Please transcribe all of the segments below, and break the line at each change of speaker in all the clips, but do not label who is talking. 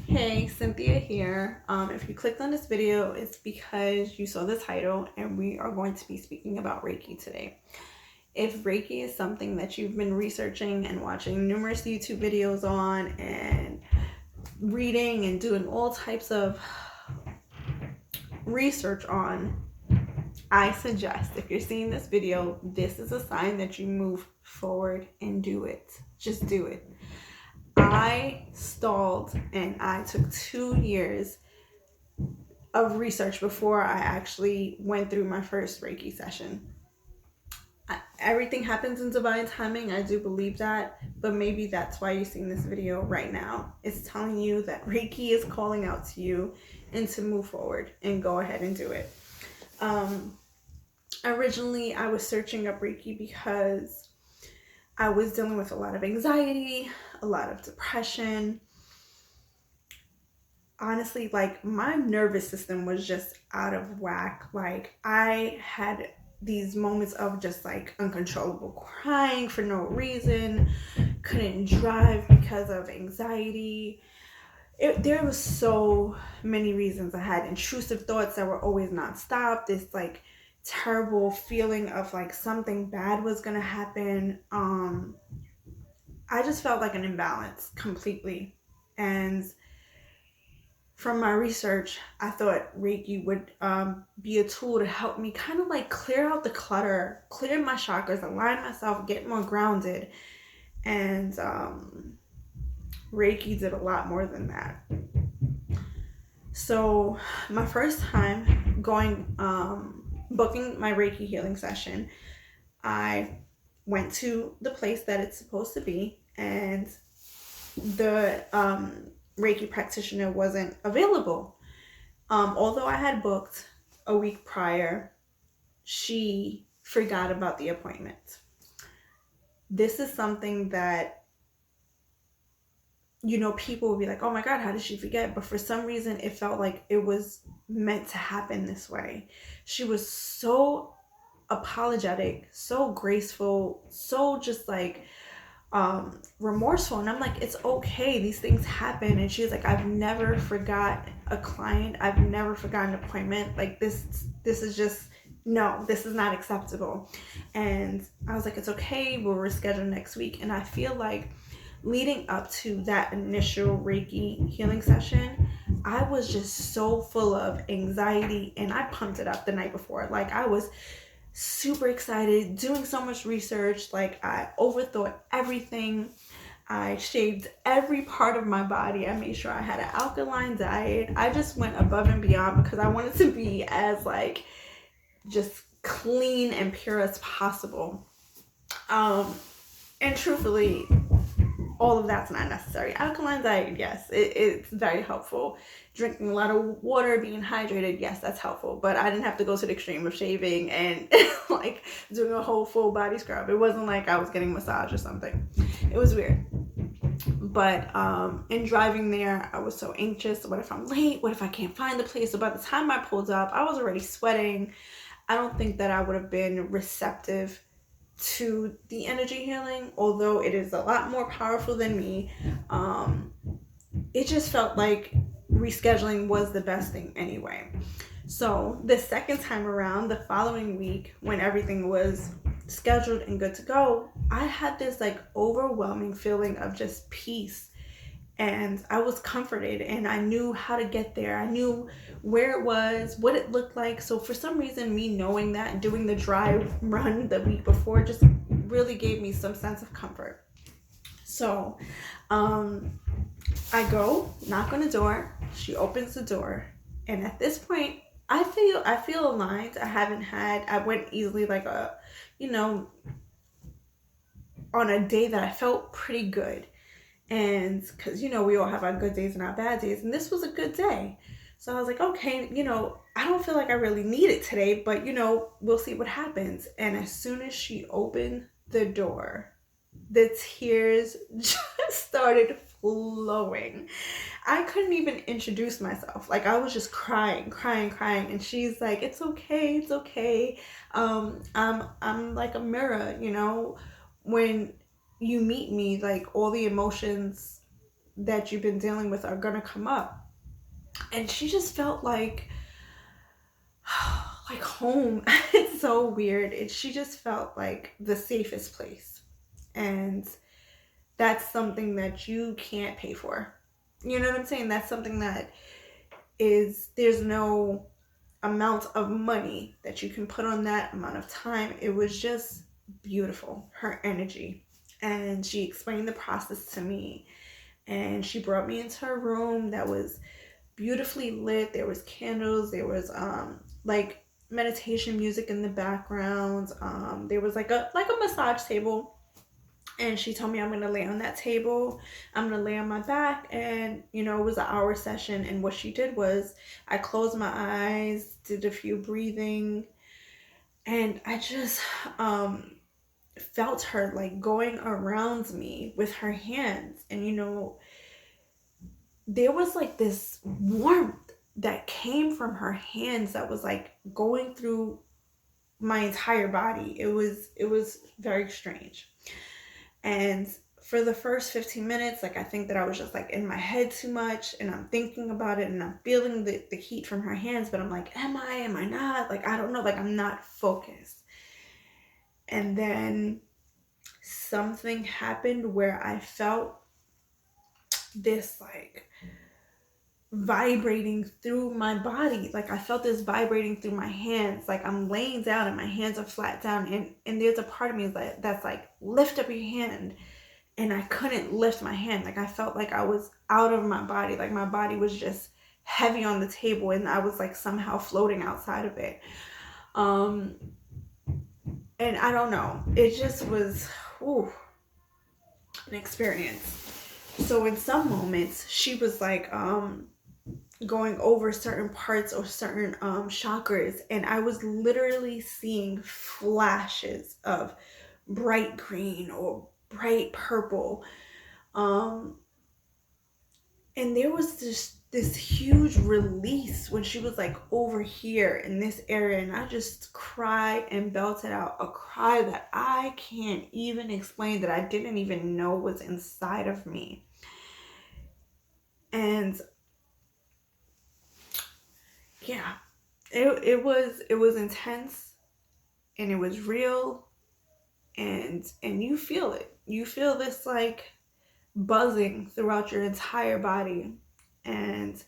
Hey, Cynthia here. If you clicked on this video, it's because you saw the title and we are going to be speaking about Reiki today. If Reiki is something that you've been researching and watching numerous YouTube videos on and reading and doing all types of research on, I suggest if you're seeing this video, this is a sign that you move forward and do it. Just do it. I stalled and I took 2 years of research before I actually went through my first Reiki session. Everything happens in divine timing. I do believe that, but maybe that's why you're seeing this video right now. It's telling you that Reiki is calling out to you and to move forward and go ahead and do it. Originally, I was searching up Reiki because I was dealing with a lot of anxiety, a lot of depression. Honestly, like my nervous system was just out of whack. Like I had these moments of just like uncontrollable crying for no reason, couldn't drive because of anxiety. There was so many reasons. I had intrusive thoughts that were always nonstop. This like terrible feeling of like something bad was gonna happen. I just felt like an imbalance completely. And from my research, I thought Reiki would be a tool to help me kind of like clear out the clutter, clear my chakras, align myself, get more grounded. And Reiki did a lot more than that. So my first time booking my Reiki healing session, I went to the place that it's supposed to be, and the Reiki practitioner wasn't available. Although I had booked a week prior, she forgot about the appointment. This is something that, people would be like, oh my God, how did she forget? But for some reason, it felt like it was meant to happen this way. She was so apologetic, so graceful, so just like remorseful. And I'm like, it's okay, these things happen. And she's like, I've never forgot a client, I've never forgotten an appointment. Like this is just, no, this is not acceptable. And I was like, it's okay, we'll reschedule next week. And I feel like leading up to that initial Reiki healing session, I was just so full of anxiety, and I pumped it up the night before. Like I was super excited, doing so much research. Like I overthought everything. I shaved every part of my body. I made sure I had an alkaline diet. I just went above and beyond because I wanted to be as like just clean and pure as possible. And truthfully, all of that's not necessary. Alkaline diet, yes, it's very helpful. Drinking a lot of water, being hydrated, yes, that's helpful. But I didn't have to go to the extreme of shaving and like doing a whole full body scrub. It wasn't like I was getting a massage or something. It was weird. But in driving there, I was so anxious. What if I'm late? What if I can't find the place? So by the time I pulled up, I was already sweating. I don't think that I would have been receptive to the energy healing, although it is a lot more powerful than me. It just felt like rescheduling was the best thing anyway. So the second time around, the following week, when everything was scheduled and good to go, I had this like overwhelming feeling of just peace. And I was comforted, and I knew how to get there. I knew where it was, what it looked like. So for some reason, me knowing that and doing the dry run the week before just really gave me some sense of comfort. So I go, knock on the door. She opens the door. And at this point, I feel aligned. I went easily like on a day that I felt pretty good. And because, we all have our good days and our bad days. And this was a good day. So I was like, okay, I don't feel like I really need it today, but, we'll see what happens. And as soon as she opened the door, the tears just started flowing. I couldn't even introduce myself. Like I was just crying. And she's like, it's okay. I'm like a mirror, when you meet me, like all the emotions that you've been dealing with are gonna come up. And she just felt like home. It's so weird. She just felt like the safest place. And that's something that you can't pay for. You know what I'm saying? That's something that there's no amount of money that you can put on that amount of time. It was just beautiful, her energy. And she explained the process to me. And she brought me into her room that was beautifully lit. There was candles. There was like meditation music in the background. There was like a massage table. And she told me I'm going to lay on that table. I'm going to lay on my back. And, it was an hour session. And what she did was I closed my eyes, did a few breathing. And I just felt her like going around me with her hands. And, there was like this warmth that came from her hands that was like going through my entire body. It was very strange. And for the first 15 minutes, like, I think that I was just like in my head too much, and I'm thinking about it, and I'm feeling the heat from her hands, but I'm like, am I not? Like, I don't know, like, I'm not focused. And then something happened where I felt this like vibrating through my body. Like, I felt this vibrating through my hands. Like, I'm laying down and my hands are flat down, and there's a part of me that's like, lift up your hand. And I couldn't lift my hand. Like, I felt like I was out of my body. Like, my body was just heavy on the table, and I was like somehow floating outside of it. And I don't know. It just was an experience. So in some moments, she was like going over certain parts or certain chakras, and I was literally seeing flashes of bright green or bright purple, and there was this huge release when she was like over here in this area, and I just cried and belted out a cry that I can't even explain, that I didn't even know was inside of me. And yeah, it was intense, and it was real, and you feel it. You feel this like buzzing throughout your entire body. And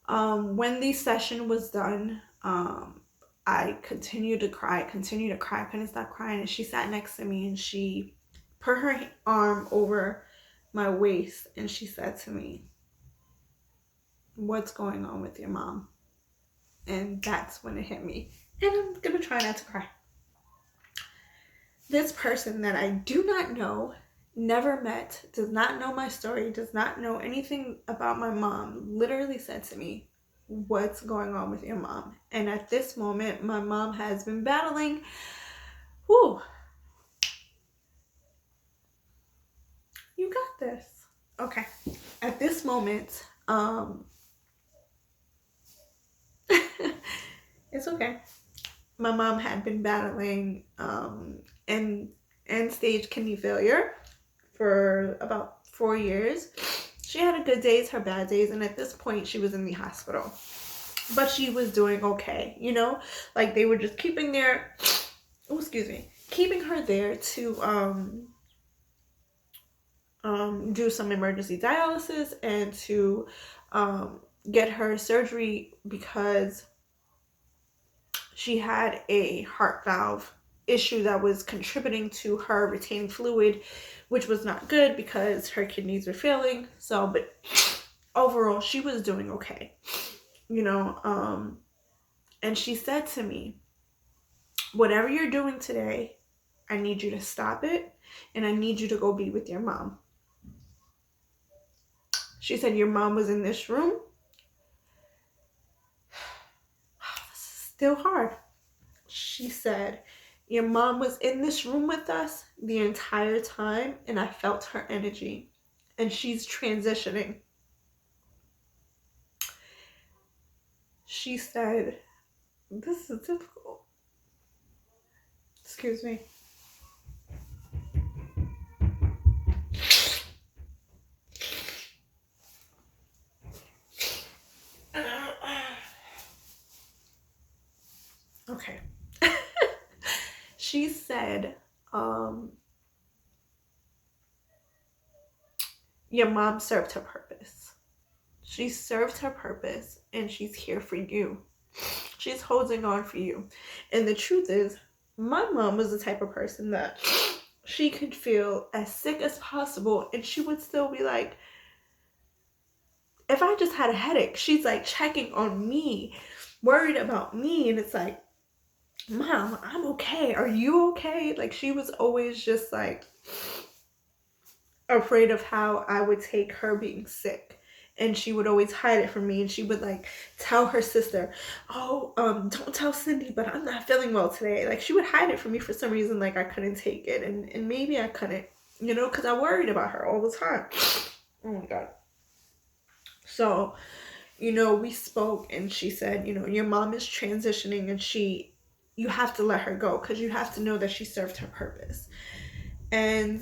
when the session was done, I continued to cry, couldn't stop crying. And she sat next to me, and she put her arm over my waist, and she said to me, "What's going on with your mom?" And that's when it hit me. And I'm gonna try not to cry. This person that I do not know, never met, does not know my story, does not know anything about my mom, literally said to me, "What's going on with your mom?" And at this moment, my mom has been battling. You got this. Okay. At this moment, it's okay. My mom had been battling end-stage kidney failure for about 4 years. She had her good days, her bad days, and at this point, she was in the hospital. But she was doing okay, Like, they were just keeping her there to do some emergency dialysis and to get her surgery, because she had a heart valve issue that was contributing to her retaining fluid, which was not good because her kidneys were failing. So, but overall, she was doing okay, and she said to me, "Whatever you're doing today, I need you to stop it, and I need you to go be with your mom." She said, "Your mom was in this room." This is still hard. She said, "Your mom was in this room with us the entire time, and I felt her energy, and she's transitioning." She said, "This is difficult." Excuse me. Okay. She said, your mom served her purpose. She served her purpose and she's here for you. She's holding on for you. And the truth is, my mom was the type of person that she could feel as sick as possible and she would still be like, if I just had a headache, she's like checking on me, worried about me. And it's like, Mom, I'm okay. Are you okay? Like, she was always just like afraid of how I would take her being sick. And she would always hide it from me. And she would like tell her sister, oh, don't tell Cindy, but I'm not feeling well today. Like, she would hide it from me for some reason. Like, I couldn't take it. And maybe I couldn't, you know, because I worried about her all the time. Oh my God. So, you know, we spoke and she said, you know, your mom is transitioning and you have to let her go because you have to know that she served her purpose. And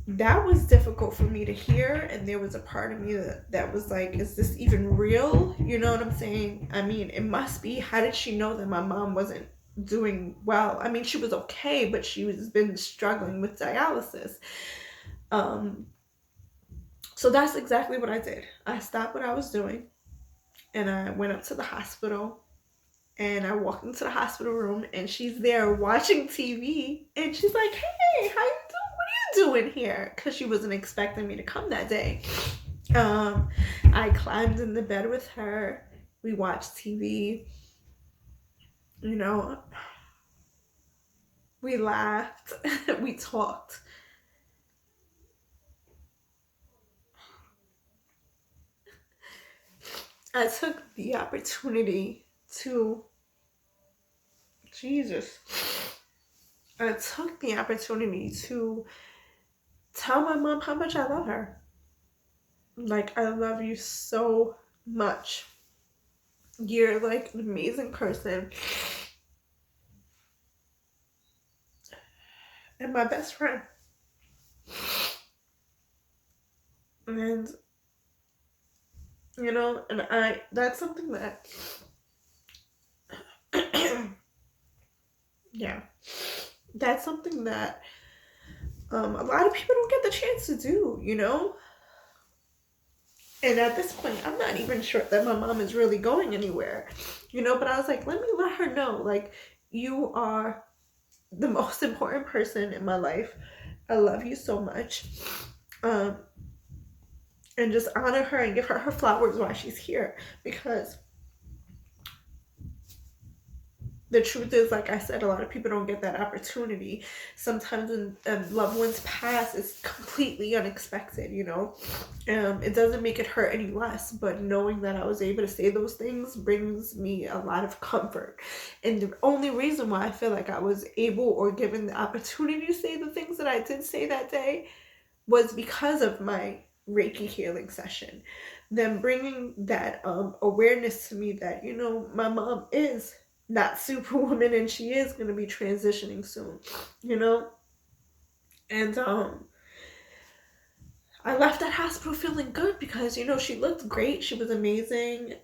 that was difficult for me to hear. And there was a part of me that was like, is this even real? You know what I'm saying? I mean, it must be. How did she know that my mom wasn't doing well? I mean, she was okay, but she was been struggling with dialysis. So that's exactly what I did. I stopped what I was doing and I went up to the hospital. And I walked into the hospital room and she's there watching TV. And she's like, hey, how you doing? What are you doing here? Because she wasn't expecting me to come that day. I climbed in the bed with her. We watched TV. You know, we laughed. We talked. I took the opportunity to... I took the opportunity to tell my mom how much I love her. Like, I love you so much. You're like an amazing person. And my best friend. And, you know, and that's something that, yeah, that's something that a lot of people don't get the chance to do, you know? And at this point, I'm not even sure that my mom is really going anywhere, you know? But I was like, let me let her know, like, you are the most important person in my life. I love you so much. And just honor her and give her her flowers while she's here. Because the truth is, like I said, a lot of people don't get that opportunity. Sometimes when loved ones pass, it's completely unexpected, you know? It doesn't make it hurt any less, but knowing that I was able to say those things brings me a lot of comfort. And the only reason why I feel like I was able or given the opportunity to say the things that I did say that day was because of my Reiki healing session. Them bringing that awareness to me that, you know, my mom is not superwoman and she is going to be transitioning soon, you know? And I left that hospital feeling good because, you know, she looked great. She was amazing.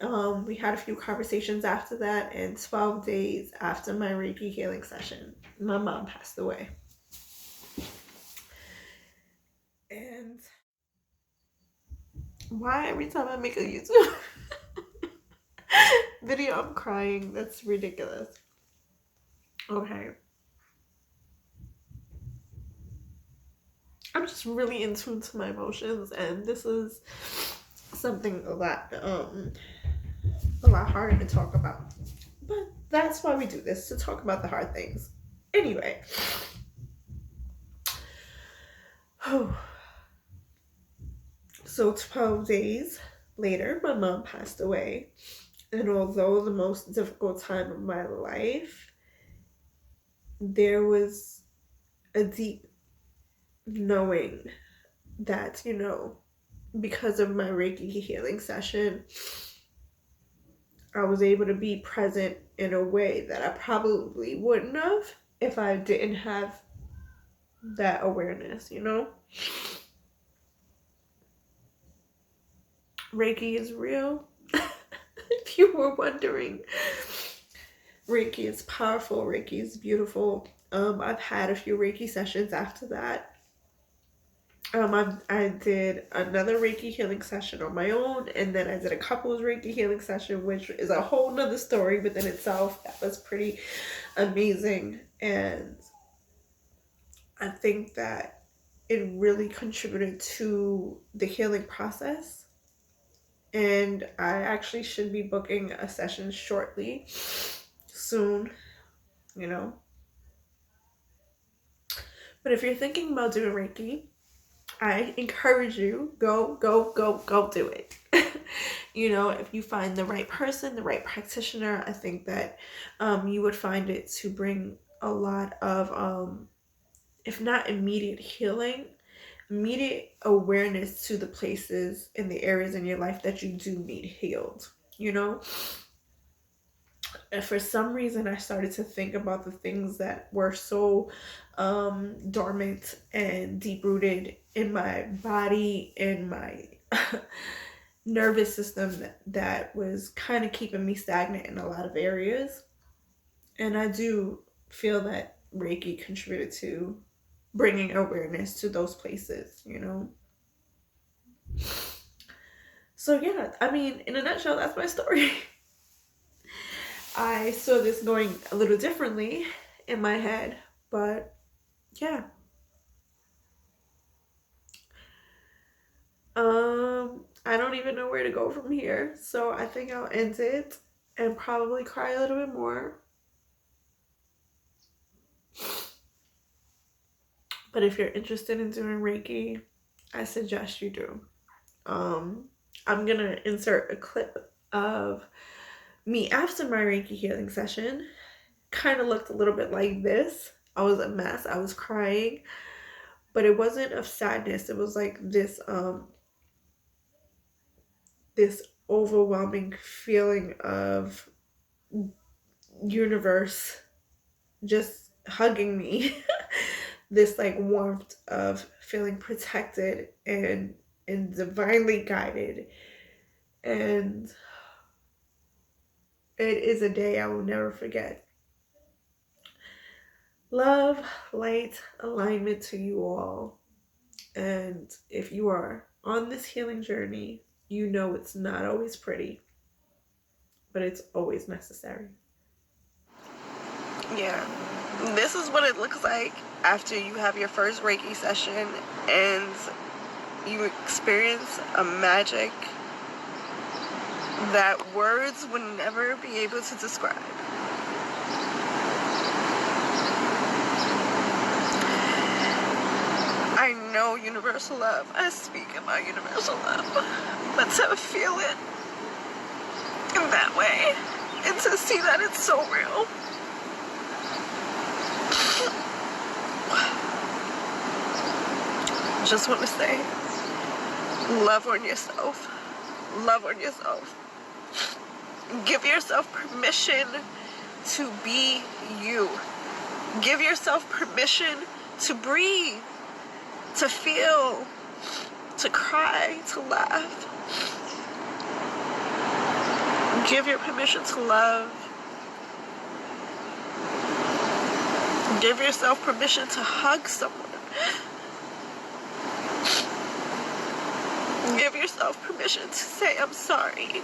We had a few conversations after that, and 12 days after my Reiki healing session, my mom passed away. And why every time I make a YouTube video I'm crying? That's ridiculous. Okay. I'm just really in tune to my emotions, and this is something a lot harder to talk about. But that's why we do this, to talk about the hard things. Anyway. So 12 days later, my mom passed away. And although the most difficult time of my life, there was a deep knowing that, you know, because of my Reiki healing session, I was able to be present in a way that I probably wouldn't have if I didn't have that awareness, you know? Reiki is real. If you were wondering, Reiki is powerful. Reiki is beautiful. I've had a few Reiki sessions after that. I did another Reiki healing session on my own, and then I did a couples Reiki healing session, which is a whole nother story within itself. That was pretty amazing, and I think that it really contributed to the healing process. And I actually should be booking a session shortly, soon, you know. But if you're thinking about doing Reiki, I encourage you, go do it. You know, if you find the right person, the right practitioner, I think that you would find it to bring a lot of, if not immediate healing, immediate awareness to the places and the areas in your life that you do need healed, you know? And for some reason, I started to think about the things that were so dormant and deep-rooted in my body, in my nervous system, that was kind of keeping me stagnant in a lot of areas. And I do feel that Reiki contributed to bringing awareness to those places, you know? So yeah, I mean, in a nutshell, that's my story. I saw this going a little differently in my head, but yeah. I don't even know where to go from here, so I think I'll end it and probably cry a little bit more. But if you're interested in doing Reiki, I suggest you do. I'm gonna insert a clip of me after my Reiki healing session. Kind of looked a little bit like this. I was a mess. I was crying, but it wasn't of sadness. It was like this this overwhelming feeling of universe just hugging me. This like warmth of feeling protected and divinely guided. And it is a day I will never forget. Love, light, alignment to you all. And if you are on this healing journey, you know it's not always pretty, but it's always necessary. Yeah, this is what it looks like after you have your first Reiki session and you experience a magic that words would never be able to describe. I know universal love. I speak about universal love. But to feel it in that way and to see that it's so real. Just want to say, love on yourself. Love on yourself. Give yourself permission to be you. Give yourself permission to breathe, to feel, to cry, to laugh. Give your permission to love. Give yourself permission to hug someone. Give yourself permission to say, I'm sorry.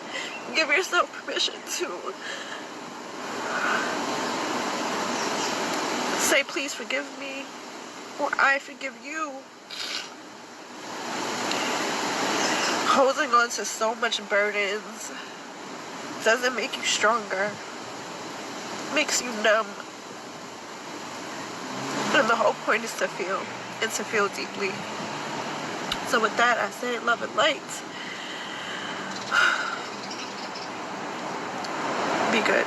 Give yourself permission to say, please forgive me, or I forgive you. Holding on to so much burdens doesn't make you stronger. It makes you numb. And the whole point is to feel, and to feel deeply. So with that, I say love and light. Be good.